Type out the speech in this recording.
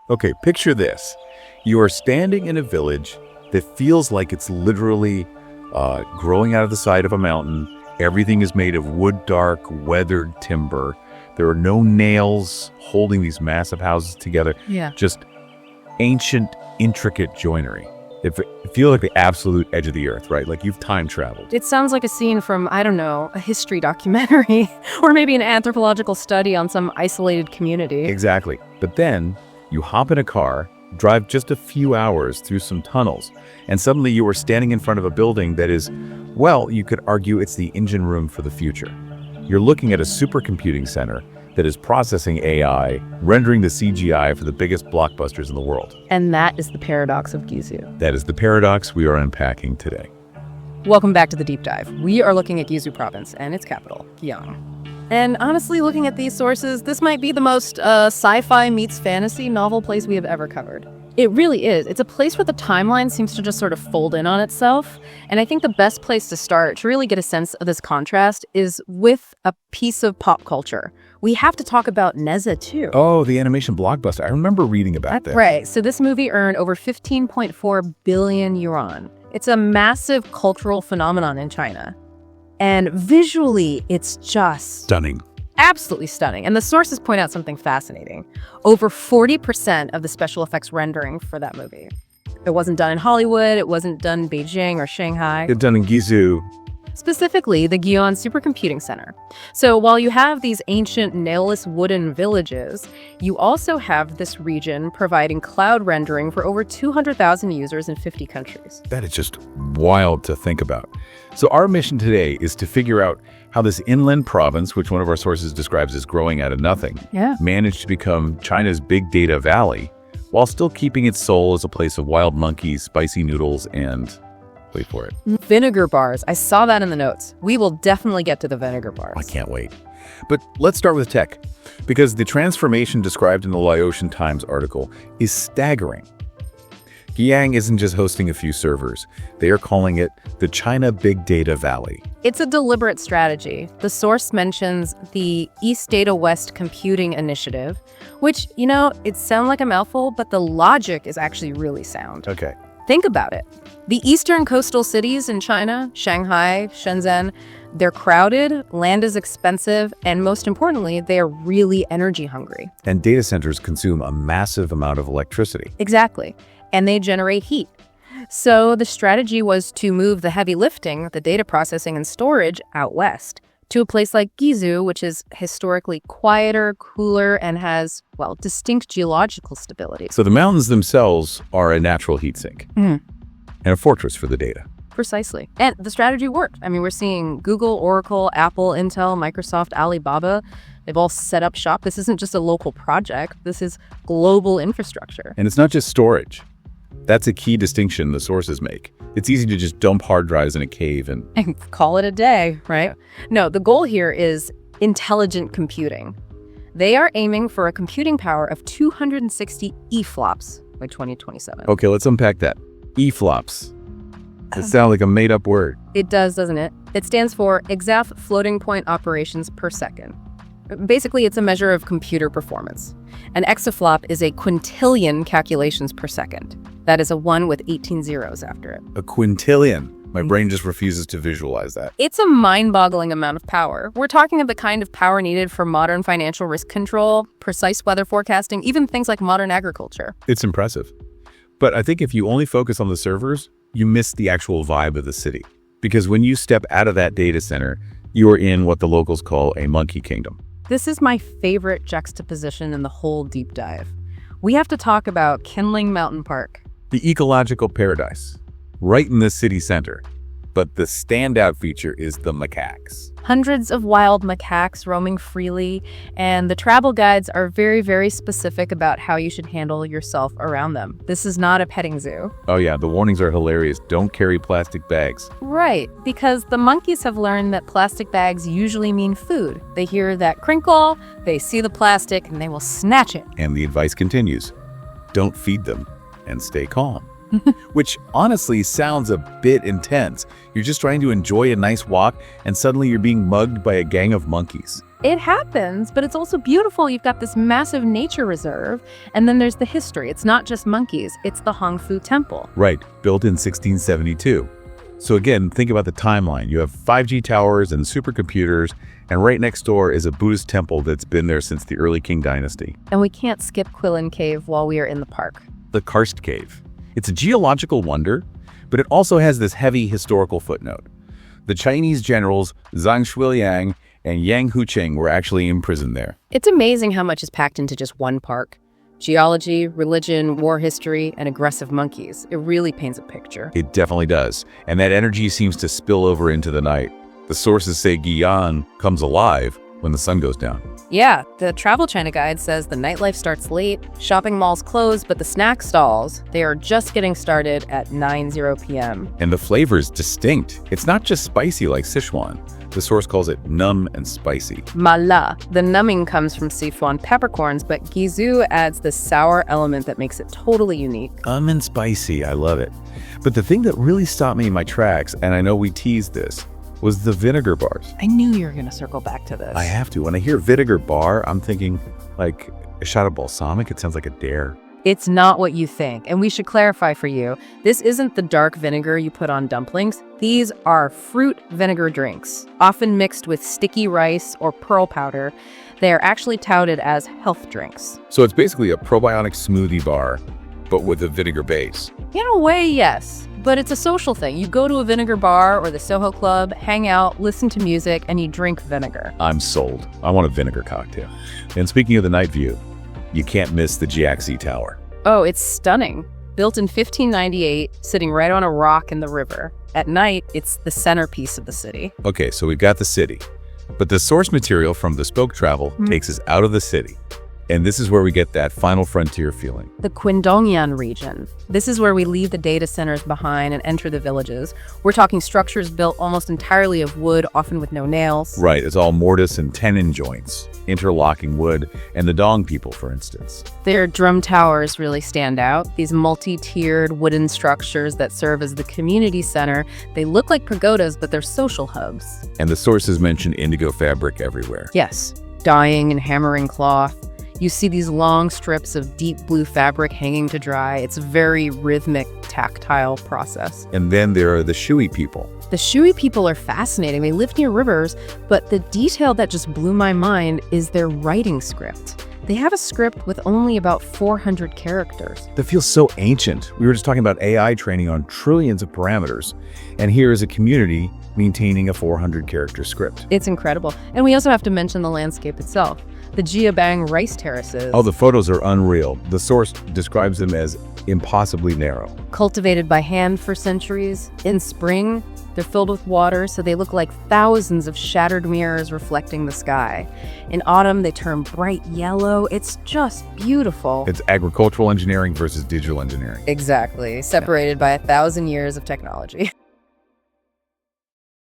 Okay, picture this. You are standing in a village that feels like it's literally growing out of the side of a mountain. Everything is made of wood dark, weathered timber. There are no nails holding these massive houses together. Yeah. Just ancient, intricate joinery. It feels like the absolute edge of the earth, right? Like you've time traveled. It sounds like a scene from, I don't know, a history documentary or maybe an anthropological study on some isolated community. Exactly. But then you hop in a car, drive just a few hours through some tunnels, and suddenly you are standing in front of a building that is, well, you could argue it's the engine room for the future. You're looking at a supercomputing center that is processing AI, rendering the CGI for the biggest blockbusters in the world. And that is the paradox of Guizhou. That is the paradox we are unpacking today. Welcome back to the deep dive. We are looking at Guizhou province and its capital, Guiyang. And honestly, looking at these sources, this might be the most sci-fi meets fantasy novel place we have ever covered. It really is. It's a place where the timeline seems to just sort of fold in on itself. And I think the best place to start to really get a sense of this contrast is with a piece of pop culture. We have to talk about Neza too. Oh, the animation blockbuster. I remember reading about that. Right. So this movie earned over 15.4 billion yuan. It's a massive cultural phenomenon in China. And visually, it's just Stunning. absolutely stunning. And the sources point out something fascinating. Over 40% of the special effects rendering for that movie. It wasn't done in Hollywood. It wasn't done in Beijing or Shanghai. It's done in Guizhou. Specifically, the Guiyang Supercomputing Center. So while you have these ancient nailless wooden villages, you also have this region providing cloud rendering for over 200,000 users in 50 countries. That is just wild to think about. So our mission today is to figure out how this inland province, which one of our sources describes as growing out of nothing, managed to become China's big data valley while still keeping its soul as a place of wild monkeys, spicy noodles, and wait for it. Vinegar bars. I saw that in the notes. We will definitely get to the vinegar bars. I can't wait. But let's start with tech, because the transformation described in the Laotian Times article is staggering. Guiyang isn't just hosting a few servers. They are calling it the China Big Data Valley. It's a deliberate strategy. The source mentions the East Data West Computing Initiative, which, it sounds like a mouthful, but the logic is actually really sound. Okay. Think about it. The eastern coastal cities in China, Shanghai, Shenzhen, they're crowded, land is expensive, and most importantly, they are really energy hungry. And data centers consume a massive amount of electricity. Exactly. And they generate heat. So the strategy was to move the heavy lifting, the data processing and storage, out west to a place like Guizhou, which is historically quieter, cooler, and has, distinct geological stability. So the mountains themselves are a natural heat sink and a fortress for the data. Precisely. And the strategy worked. I mean, we're seeing Google, Oracle, Apple, Intel, Microsoft, Alibaba. They've all set up shop. This isn't just a local project. This is global infrastructure. And it's not just storage. That's a key distinction the sources make. It's easy to just dump hard drives in a cave and call it a day, right? No, the goal here is intelligent computing. They are aiming for a computing power of 260 EFLOPS by 2027. Okay, let's unpack that. EFLOPS. It sounds like a made-up word. It does, doesn't it? It stands for Exact Floating Point Operations per Second. Basically, it's a measure of computer performance. An exaflop is a quintillion calculations per second. That is a 1 with 18 zeros after it. A quintillion. My brain just refuses to visualize that. It's a mind-boggling amount of power. We're talking of the kind of power needed for modern financial risk control, precise weather forecasting, even things like modern agriculture. It's impressive. But I think if you only focus on the servers, you miss the actual vibe of the city. Because when you step out of that data center, you are in what the locals call a monkey kingdom. This is my favorite juxtaposition in the whole deep dive. We have to talk about Kinling Mountain Park. The ecological paradise, right in the city center. But the standout feature is the macaques. Hundreds of wild macaques roaming freely, and the travel guides are very, very specific about how you should handle yourself around them. This is not a petting zoo. Oh yeah, the warnings are hilarious. Don't carry plastic bags. Right, because the monkeys have learned that plastic bags usually mean food. They hear that crinkle, they see the plastic, and they will snatch it. And the advice continues. Don't feed them and stay calm. which honestly sounds a bit intense. You're just trying to enjoy a nice walk, and suddenly you're being mugged by a gang of monkeys. It happens, but it's also beautiful. You've got this massive nature reserve, and then there's the history. It's not just monkeys, it's the Hongfu Temple. Right, built in 1672. So again, think about the timeline. You have 5G towers and supercomputers, and right next door is a Buddhist temple that's been there since the early Qing dynasty. And we can't skip Guilin Cave while we are in the park. The Karst Cave. It's a geological wonder, but it also has this heavy historical footnote. The Chinese generals Zhang Shuiliang and Yang Hucheng were actually imprisoned there. It's amazing how much is packed into just one park. Geology, religion, war history, and aggressive monkeys. It really paints a picture. It definitely does, and that energy seems to spill over into the night. The sources say Guiyang comes alive when the sun goes down. Yeah, the Travel China Guide says the nightlife starts late, shopping malls close, but the snack stalls, they are just getting started at 9:00 p.m. And the flavor's distinct. It's not just spicy like Sichuan. The source calls it numb and spicy. Mala, the numbing comes from Sichuan peppercorns, but Guizhou adds the sour element that makes it totally unique. And spicy, I love it. But the thing that really stopped me in my tracks, and I know we teased this, was the vinegar bars. I knew you were going to circle back to this. I have to. When I hear vinegar bar, I'm thinking like a shot of balsamic. It sounds like a dare. It's not what you think, and we should clarify for you, this isn't the dark vinegar you put on dumplings. These are fruit vinegar drinks, often mixed with sticky rice or pearl powder. They are actually touted as health drinks. So it's basically a probiotic smoothie bar, but with a vinegar base. In a way, yes, but it's a social thing. You go to a vinegar bar or the Soho Club, hang out, listen to music, and you drink vinegar. I'm sold. I want a vinegar cocktail. And speaking of the night view, you can't miss the Jiaxi Tower. Oh, it's stunning. Built in 1598, sitting right on a rock in the river. At night, it's the centerpiece of the city. Okay, so we've got the city. But the source material from Bespoke Travel takes us out of the city. And this is where we get that final frontier feeling. The Qingdongyan region. This is where we leave the data centers behind and enter the villages. We're talking structures built almost entirely of wood, often with no nails. Right, it's all mortise and tenon joints, interlocking wood, and the Dong people, for instance. Their drum towers really stand out. These multi-tiered wooden structures that serve as the community center. They look like pagodas, but they're social hubs. And the sources mention indigo fabric everywhere. Yes, dyeing and hammering cloth. You see these long strips of deep blue fabric hanging to dry. It's a very rhythmic, tactile process. And then there are the Shui people. The Shui people are fascinating. They live near rivers, but the detail that just blew my mind is their writing script. They have a script with only about 400 characters. That feels so ancient. We were just talking about AI training on trillions of parameters, and here is a community maintaining a 400-character script. It's incredible. And we also have to mention the landscape itself. The Jiabang rice terraces. Oh, the photos are unreal. The source describes them as impossibly narrow. Cultivated by hand for centuries. In spring, they're filled with water, so they look like thousands of shattered mirrors reflecting the sky. In autumn, they turn bright yellow. It's just beautiful. It's agricultural engineering versus digital engineering. Exactly. Separated by 1,000 years of technology.